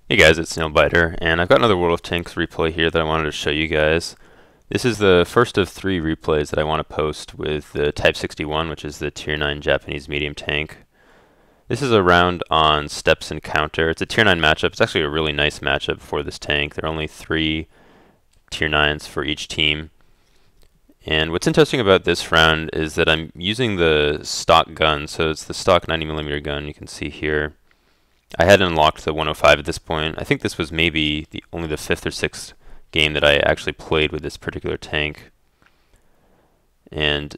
Hey guys, it's Nailbiter, and I've got another World of Tanks replay here that I wanted to show you guys. This is the first of three replays that I want to post with the Type 61, which is the Tier 9 Japanese medium tank. This is a round on Steps and Counter. It's a Tier 9 matchup. It's actually a really nice matchup for this tank. There are only 3 Tier 9s for each team. And what's interesting about this round is that I'm using the stock gun, so it's the stock 90mm gun you can see here. I had unlocked the 105 at this point. I think this was maybe only the 5th or 6th game that I actually played with this particular tank. And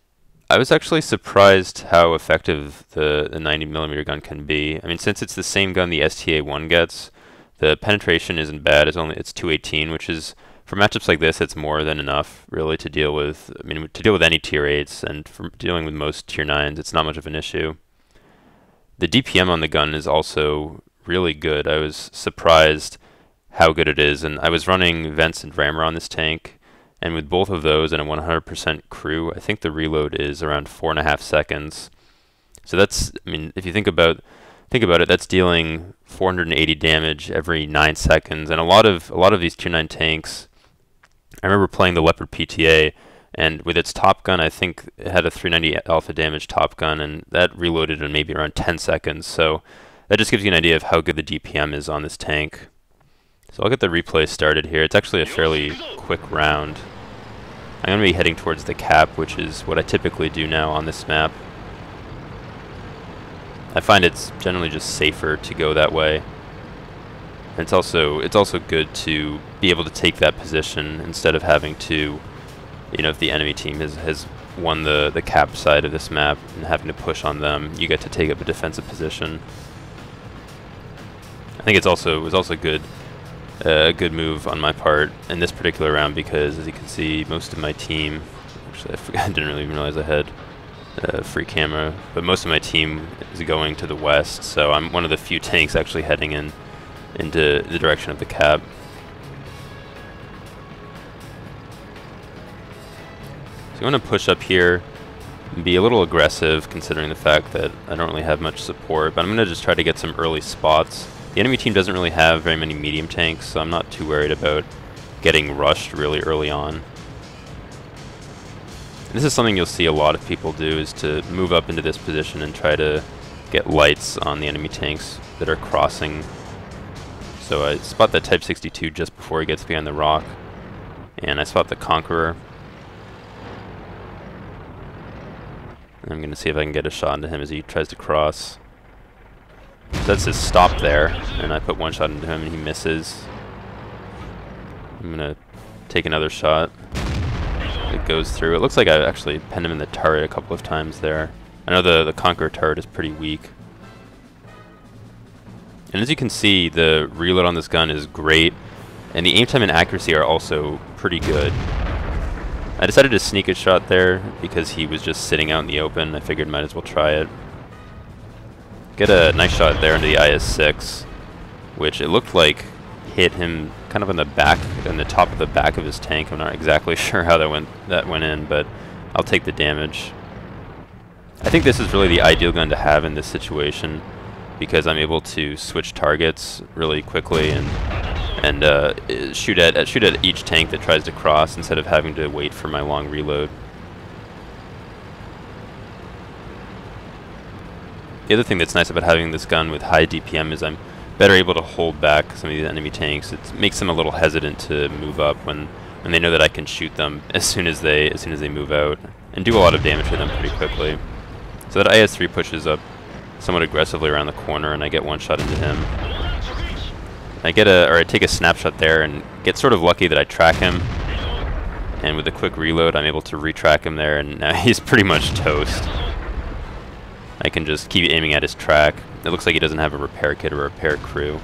I was actually surprised how effective the 90mm gun can be. I mean, since it's the same gun the STA-1 gets, the penetration isn't bad. It's 218, which is, for matchups like this, it's more than enough, really, to deal with. I mean, to deal with any Tier 8s, and for dealing with most Tier 9s, it's not much of an issue. The DPM on the gun is also really good. I was surprised how good it is, and I was running Vents and Rammer on this tank, and with both of those and a 100% crew, I think the reload is around 4.5 seconds. So that's, I mean, if you think about it, that's dealing 480 damage every 9 seconds, and a lot of these Tier 9 tanks. I remember playing the Leopard PTA, and with its top gun, I think it had a 390 alpha damage top gun, and that reloaded in maybe around 10 seconds. So that just gives you an idea of how good the DPM is on this tank. So I'll get the replay started here. It's actually a fairly quick round. I'm going to be heading towards the cap, which is what I typically do now on this map. I find it's generally just safer to go that way. And it's also good to be able to take that position instead of having to, you know, if the enemy team has won the cap side of this map and having to push on them, you get to take up a defensive position. I think it was also good, a good move on my part in this particular round because, as you can see, most of my team, actually I forgot, I didn't really even realize I had free camera, but most of my team is going to the west, so I'm one of the few tanks actually heading into the direction of the cap. So I'm going to push up here and be a little aggressive considering the fact that I don't really have much support, but I'm going to just try to get some early spots. The enemy team doesn't really have very many medium tanks, so I'm not too worried about getting rushed really early on. And this is something you'll see a lot of people do, is to move up into this position and try to get lights on the enemy tanks that are crossing. So I spot that Type 62 just before he gets behind the rock, and I spot the Conqueror. And I'm going to see if I can get a shot into him as he tries to cross. So that's his stop there, and I put one shot into him and he misses. I'm going to take another shot. It goes through. It looks like I actually penned him in the turret a couple of times there. I know the Conqueror turret is pretty weak. And as you can see, the reload on this gun is great, and the aim time and accuracy are also pretty good. I decided to sneak a shot there because he was just sitting out in the open. I figured might as well try it. Get a nice shot there into the IS-6, which it looked like hit him kind of on the back, on the top of the back of his tank. I'm not exactly sure how that went in, but I'll take the damage. I think this is really the ideal gun to have in this situation because I'm able to switch targets really quickly and shoot at each tank that tries to cross instead of having to wait for my long reload. The other thing that's nice about having this gun with high DPM is I'm better able to hold back some of these enemy tanks. It makes them a little hesitant to move up when they know that I can shoot them as soon as they move out and do a lot of damage to them pretty quickly. So that IS-3 pushes up somewhat aggressively around the corner, and I get one shot into him. I take a snapshot there and get sort of lucky that I track him, and with a quick reload I'm able to retrack him there, and now he's pretty much toast. I can just keep aiming at his track. It looks like he doesn't have a repair kit or a repair crew.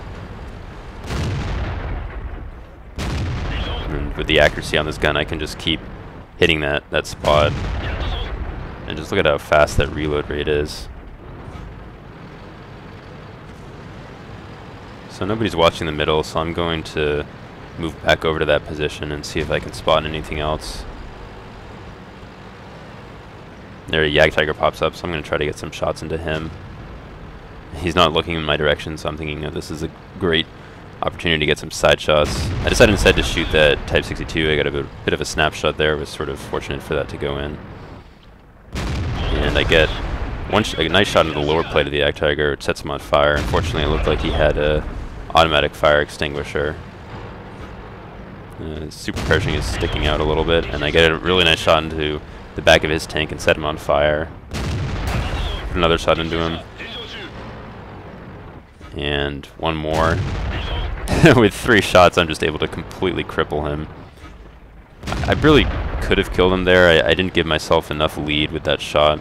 And with the accuracy on this gun, I can just keep hitting that spot. And just look at how fast that reload rate is. So nobody's watching the middle, so I'm going to move back over to that position and see if I can spot anything else. There, a Jagdtiger pops up, so I'm going to try to get some shots into him. He's not looking in my direction, so I'm thinking, this is a great opportunity to get some side shots. I decided instead to shoot that Type 62. I got a bit of a snapshot there. Was sort of fortunate for that to go in. And I get a nice shot into the lower plate of the Jagdtiger, which sets him on fire. Unfortunately, it looked like he had a automatic fire extinguisher. Super Pershing is sticking out a little bit, and I get a really nice shot into the back of his tank and set him on fire. Put another shot into him. And one more. With 3 shots, I'm just able to completely cripple him. I really could have killed him there. I didn't give myself enough lead with that shot.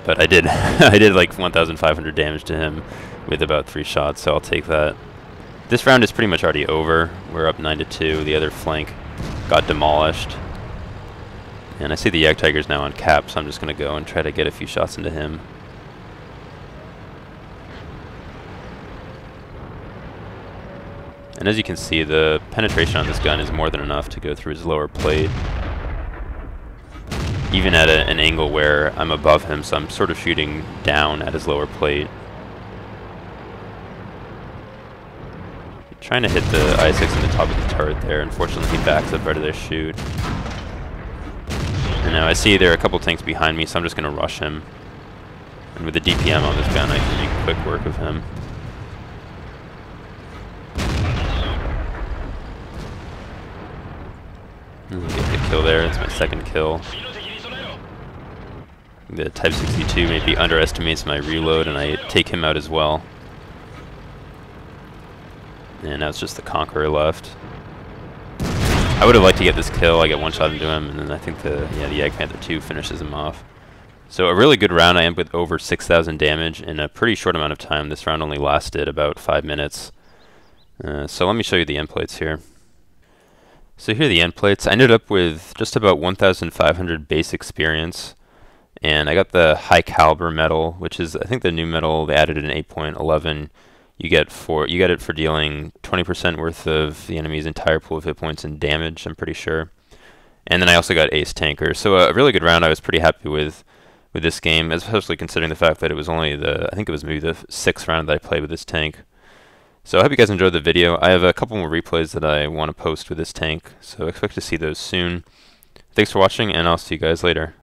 But I did. I did like 1,500 damage to him with about 3 shots, so I'll take that. This round is pretty much already over. We're up 9-2. The other flank got demolished. And I see the Jagdtiger's now on cap, so I'm just going to go and try to get a few shots into him. And as you can see, the penetration on this gun is more than enough to go through his lower plate. Even at an angle where I'm above him, so I'm sort of shooting down at his lower plate. Trying to hit the I-6 in the top of the turret there. Unfortunately, he backs up right of their chute. And now I see there are a couple tanks behind me, so I'm just going to rush him. And with the DPM on this gun, I can make quick work of him. Get the kill there. It's my second kill. The Type 62 maybe underestimates my reload, and I take him out as well. And now it's just the Conqueror left. I would have liked to get this kill. I get one shot into him, and then I think the Jagdpanther 2 finishes him off. So a really good round. I end with over 6,000 damage in a pretty short amount of time. This round only lasted about 5 minutes. So let me show you the end plates here. So here are the end plates. I ended up with just about 1,500 base experience. And I got the high caliber medal, which is, I think, the new medal. They added in 8.11. You get it for dealing 20% worth of the enemy's entire pool of hit points and damage, I'm pretty sure. And then I also got Ace Tanker. So a really good round. I was pretty happy with this game, especially considering the fact that it was only I think it was maybe the 6th round that I played with this tank. So I hope you guys enjoyed the video. I have a couple more replays that I want to post with this tank, so expect to see those soon. Thanks for watching, and I'll see you guys later.